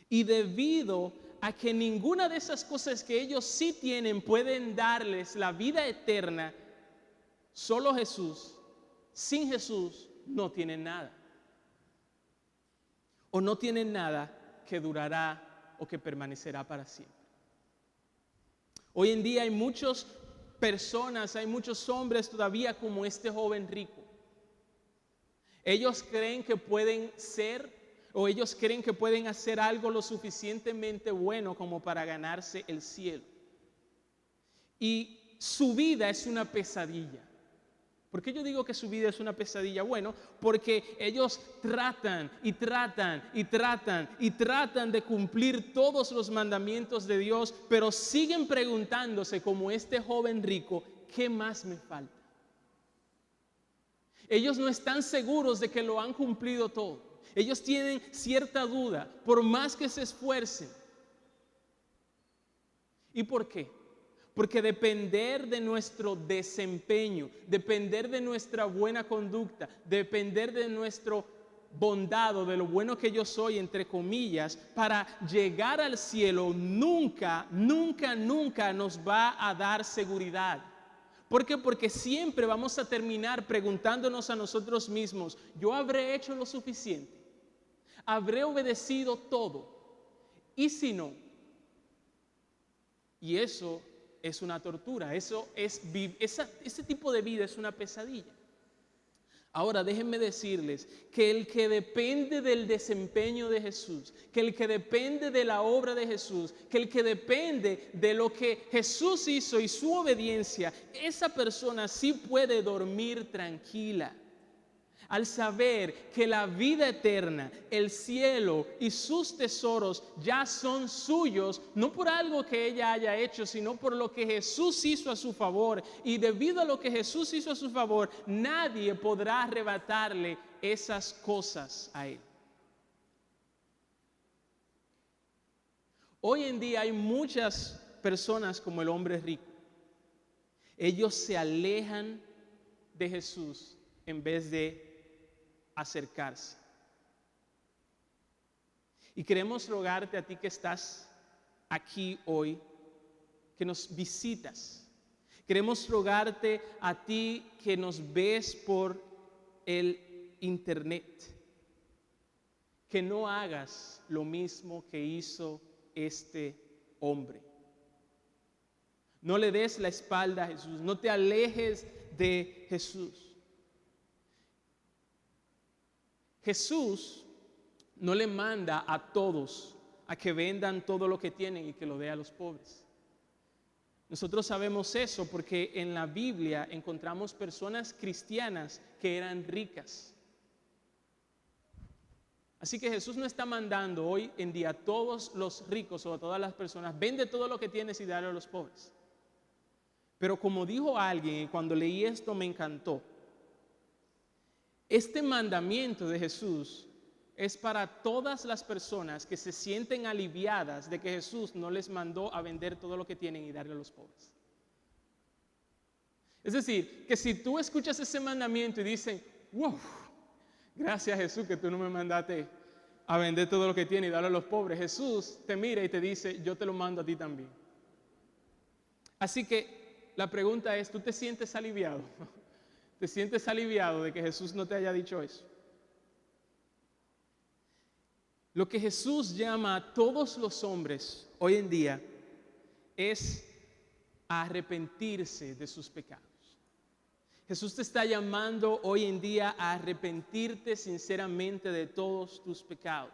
Y debido a que ninguna de esas cosas que ellos sí tienen pueden darles la vida eterna, solo Jesús, sin Jesús no tienen nada. O no tienen nada que durará o que permanecerá para siempre. Hoy en día hay muchas personas, hay muchos hombres todavía como este joven rico. Ellos creen que pueden ser o ellos creen que pueden hacer algo lo suficientemente bueno como para ganarse el cielo. y su vida es una pesadilla. ¿Por qué yo digo que su vida es una pesadilla? Bueno, porque ellos tratan de cumplir todos los mandamientos de Dios, pero siguen preguntándose, como este joven rico, ¿qué más me falta? Ellos no están seguros de que lo han cumplido todo. Ellos tienen cierta duda, por más que se esfuercen. ¿Y por qué? Porque depender de nuestro desempeño, depender de nuestra buena conducta, depender de nuestro bondad o de lo bueno que yo soy, entre comillas, para llegar al cielo, nunca nos va a dar seguridad. ¿Por qué? Porque siempre vamos a terminar preguntándonos a nosotros mismos, ¿yo habré hecho lo suficiente? ¿Habré obedecido todo? ¿Y si no? Y eso es una tortura, ese tipo de vida es una pesadilla. Ahora déjenme decirles que el que depende del desempeño de Jesús, que el que depende de la obra de Jesús, que el que depende de lo que Jesús hizo y su obediencia, esa persona sí puede dormir tranquila. Al saber que la vida eterna, el cielo y sus tesoros ya son suyos, no por algo que ella haya hecho, sino por lo que Jesús hizo a su favor. Y debido a lo que Jesús hizo a su favor, nadie podrá arrebatarle esas cosas a él. Hoy en día hay muchas personas como el hombre rico. Ellos se alejan de Jesús en vez de acercarse. Y queremos rogarte a ti que estás aquí hoy, que nos visitas. Queremos rogarte a ti que nos ves por el internet, que no hagas lo mismo que hizo este hombre. No le des la espalda a Jesús, no te alejes de Jesús. Jesús no le manda a todos a que vendan todo lo que tienen y que lo dé a los pobres. Nosotros sabemos eso porque en la Biblia encontramos personas cristianas que eran ricas. Así que Jesús no está mandando hoy en día a todos los ricos o a todas las personas, vende todo lo que tienes y dale a los pobres. Pero como dijo alguien, y cuando leí esto me encantó, este mandamiento de Jesús es para todas las personas que se sienten aliviadas de que Jesús no les mandó a vender todo lo que tienen y darle a los pobres. Es decir, que si tú escuchas ese mandamiento y dices, wow, gracias Jesús que tú no me mandaste a vender todo lo que tienes y darle a los pobres, Jesús te mira y te dice, yo te lo mando a ti también. Así que la pregunta es, ¿tú te sientes aliviado? ¿Te sientes aliviado de que Jesús no te haya dicho eso? Lo que Jesús llama a todos los hombres hoy en día es a arrepentirse de sus pecados. Jesús te está llamando hoy en día a arrepentirte sinceramente de todos tus pecados.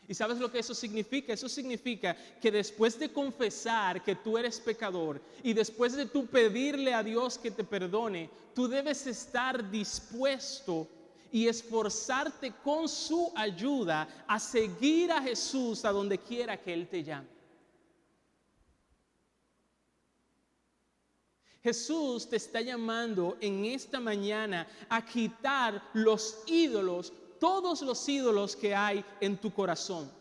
¿Y sabes lo que eso significa? Eso significa que después de confesar que tú eres pecador y después de tú pedirle a Dios que te perdone, tú debes estar dispuesto y esforzarte con su ayuda a seguir a Jesús a donde quiera que Él te llame. Jesús te está llamando en esta mañana a quitar los ídolos, todos los ídolos que hay en tu corazón.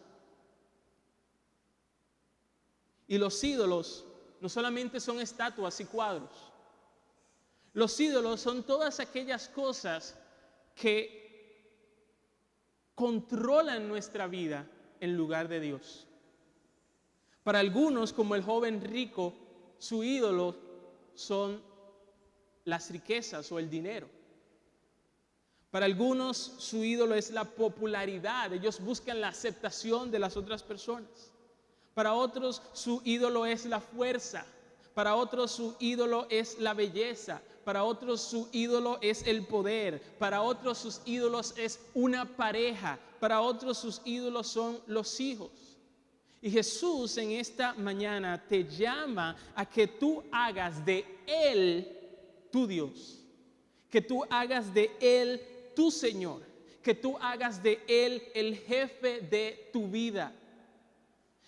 Y los ídolos no solamente son estatuas y cuadros. Los ídolos son todas aquellas cosas que controlan nuestra vida en lugar de Dios. Para algunos, como el joven rico, su ídolo son las riquezas o el dinero. Para algunos su ídolo es la popularidad, ellos buscan la aceptación de las otras personas. Para otros su ídolo es la fuerza, para otros su ídolo es la belleza, para otros su ídolo es el poder, para otros sus ídolos es una pareja, para otros sus ídolos son los hijos. Y Jesús en esta mañana te llama a que tú hagas de Él tu Dios, que tú hagas de Él tu Señor, que tú hagas de Él el jefe de tu vida.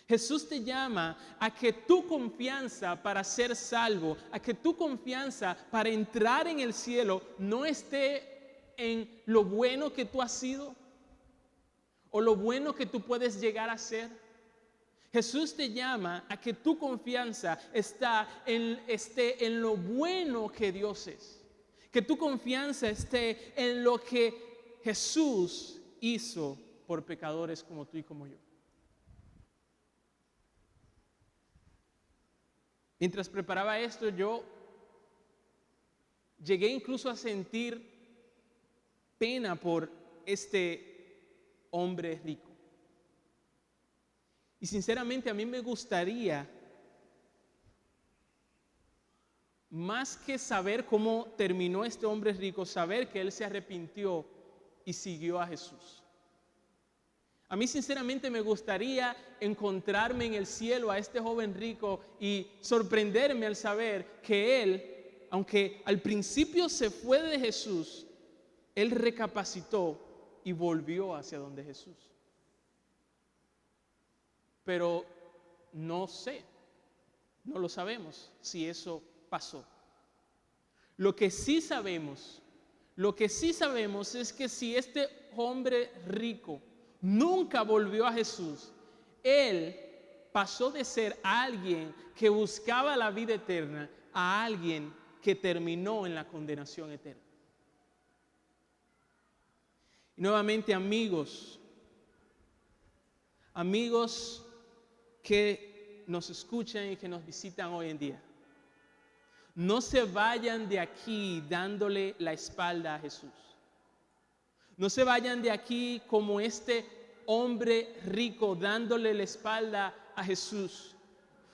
Jesús te llama a que tu confianza para ser salvo, a que tu confianza para entrar en el cielo no esté en lo bueno que tú has sido o lo bueno que tú puedes llegar a ser. Jesús te llama a que tu confianza esté en lo bueno que Dios es, que tu confianza esté en lo que Jesús hizo por pecadores como tú y como yo. Mientras preparaba esto, yo llegué incluso a sentir pena por este hombre rico. Y sinceramente a mí me gustaría, más que saber cómo terminó este hombre rico, saber que él se arrepintió y siguió a Jesús. A mí sinceramente me gustaría encontrarme en el cielo a este joven rico y sorprenderme al saber que él, aunque al principio se fue de Jesús, él recapacitó y volvió hacia donde Jesús. Pero no sé, no lo sabemos si eso pasó. Lo que sí sabemos es que si este hombre rico nunca volvió a Jesús, él pasó de ser alguien que buscaba la vida eterna a alguien que terminó en la condenación eterna. Y nuevamente, amigos que nos escuchan y que nos visitan hoy en día, no se vayan de aquí dándole la espalda a Jesús. No se vayan de aquí como este hombre rico dándole la espalda a Jesús.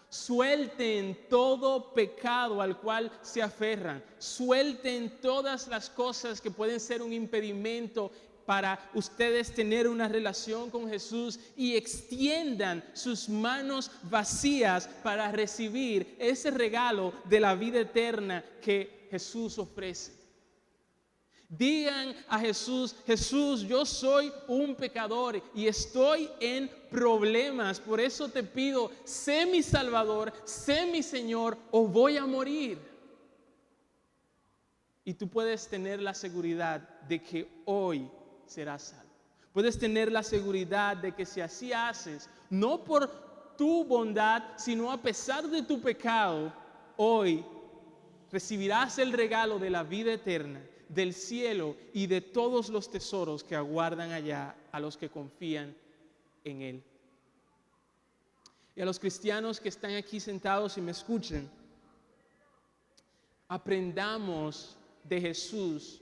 Suelten todo pecado al cual se aferran. Suelten todas las cosas que pueden ser un impedimento para ustedes tener una relación con Jesús y extiendan sus manos vacías para recibir ese regalo de la vida eterna que Jesús ofrece. Digan a Jesús: Jesús, yo soy un pecador y estoy en problemas, por eso te pido, sé mi Salvador, sé mi Señor o voy a morir. Y tú puedes tener la seguridad de que hoy serás salvo. Puedes tener la seguridad de que si así haces, no por tu bondad, sino a pesar de tu pecado, hoy recibirás el regalo de la vida eterna, del cielo y de todos los tesoros que aguardan allá a los que confían en Él. Y a los cristianos que están aquí sentados y me escuchen, aprendamos de Jesús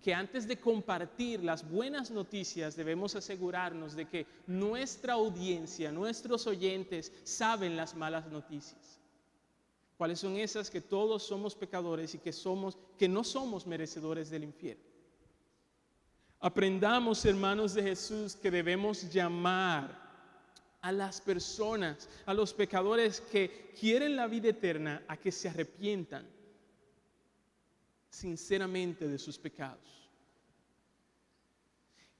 que antes de compartir las buenas noticias debemos asegurarnos de que nuestra audiencia, nuestros oyentes saben las malas noticias. ¿Cuáles son esas? Que todos somos pecadores y que no somos merecedores del infierno. Aprendamos, hermanos de Jesús, que debemos llamar a las personas, a los pecadores que quieren la vida eterna, a que se arrepientan sinceramente de sus pecados.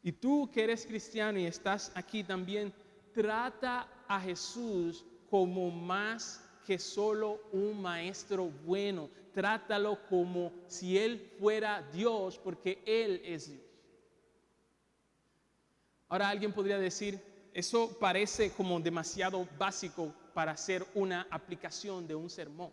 Y tú que eres cristiano y estás aquí también, trata a Jesús como más que solo un maestro bueno. Trátalo como si Él fuera Dios, porque Él es Dios. Ahora alguien podría decir, eso parece como demasiado básico para hacer una aplicación de un sermón.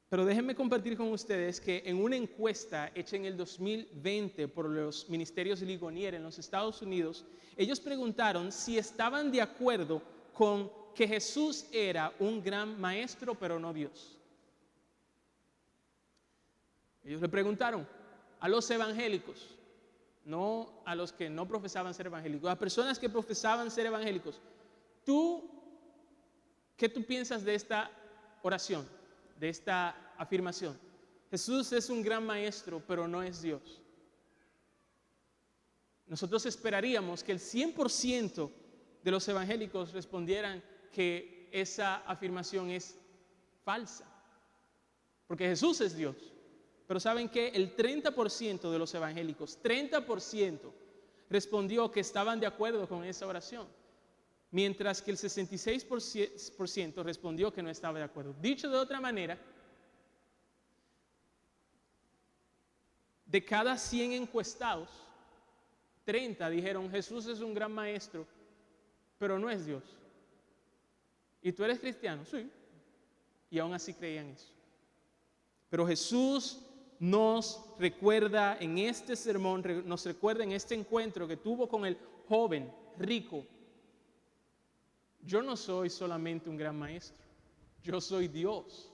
Pero déjenme compartir con ustedes que en una encuesta hecha en el 2020 por los ministerios Ligonier en los Estados Unidos, ellos preguntaron si estaban de acuerdo con que Jesús era un gran maestro, pero no Dios. Ellos le preguntaron a los evangélicos, no a los que no profesaban ser evangélicos, a personas que profesaban ser evangélicos. ¿Qué tú piensas de esta oración, de esta afirmación? Jesús es un gran maestro, pero no es Dios. Nosotros esperaríamos que el 100% de los evangélicos respondieran que esa afirmación es falsa, porque Jesús es Dios. Pero ¿saben qué? El 30% de los evangélicos, 30% respondió que estaban de acuerdo con esa oración, mientras que el 66% respondió que no estaba de acuerdo. Dicho de otra manera, de cada 100 encuestados, 30 dijeron: Jesús es un gran maestro, pero no es Dios. ¿Y tú eres cristiano? Sí. Y aún así creían eso. Pero Jesús nos recuerda en este sermón, nos recuerda en este encuentro que tuvo con el joven rico: yo no soy solamente un gran maestro, yo soy Dios.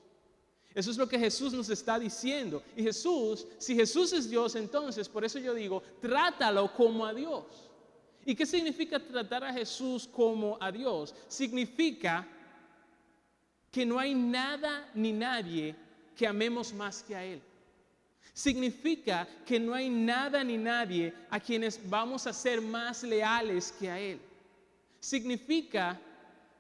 Eso es lo que Jesús nos está diciendo. Y Jesús, si Jesús es Dios, entonces, por eso yo digo, trátalo como a Dios. ¿Y qué significa tratar a Jesús como a Dios? Significa que no hay nada ni nadie que amemos más que a Él. Significa que no hay nada ni nadie a quienes vamos a ser más leales que a Él. Significa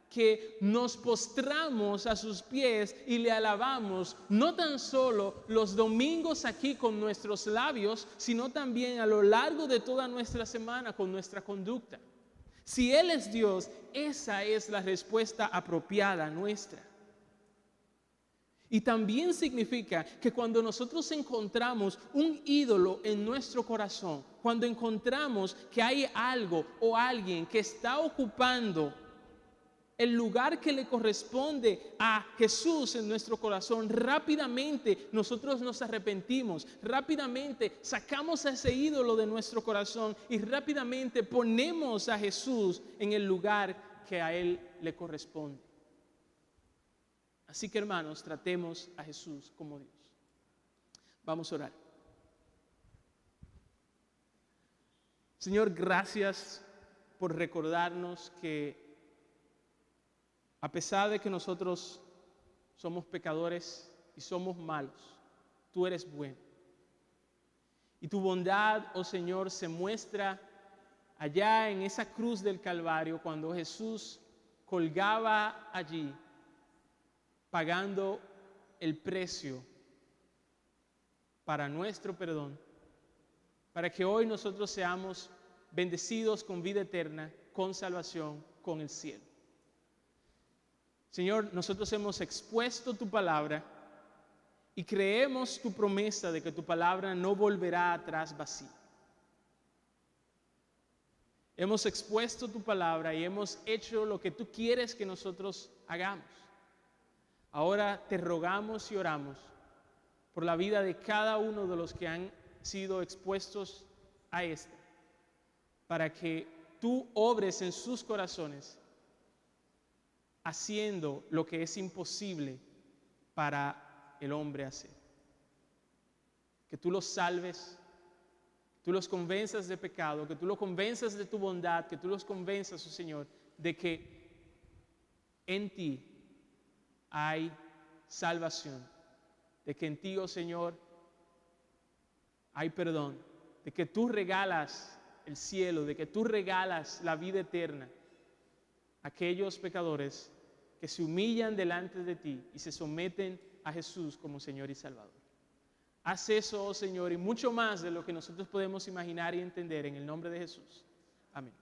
que nos postramos a sus pies y le alabamos, no tan solo los domingos aquí con nuestros labios, sino también a lo largo de toda nuestra semana con nuestra conducta. Si Él es Dios, esa es la respuesta apropiada nuestra. Y también significa que cuando nosotros encontramos un ídolo en nuestro corazón, cuando encontramos que hay algo o alguien que está ocupando el lugar que le corresponde a Jesús en nuestro corazón, rápidamente nosotros nos arrepentimos, rápidamente sacamos a ese ídolo de nuestro corazón y rápidamente ponemos a Jesús en el lugar que a Él le corresponde. Así que, hermanos, tratemos a Jesús como Dios. Vamos a orar. Señor, gracias por recordarnos que a pesar de que nosotros somos pecadores y somos malos, tú eres bueno. Y tu bondad, oh Señor, se muestra allá en esa cruz del Calvario cuando Jesús colgaba allí, pagando el precio para nuestro perdón, para que hoy nosotros seamos bendecidos con vida eterna, con salvación, con el cielo. Señor, nosotros hemos expuesto tu palabra y creemos tu promesa de que tu palabra no volverá atrás vacía. Hemos expuesto tu palabra y hemos hecho lo que tú quieres que nosotros hagamos. Ahora te rogamos y oramos por la vida de cada uno de los que han sido expuestos a esta, para que tú obres en sus corazones, haciendo lo que es imposible para el hombre hacer. Que tú los salves, tú los convenzas de pecado, que tú los convenzas de tu bondad, que tú los convenzas, oh Señor, de que en ti hay salvación, de que en ti, oh Señor, hay perdón, de que tú regalas el cielo, de que tú regalas la vida eterna a aquellos pecadores que se humillan delante de ti y se someten a Jesús como Señor y Salvador. Haz eso, oh Señor, y mucho más de lo que nosotros podemos imaginar y entender en el nombre de Jesús. Amén.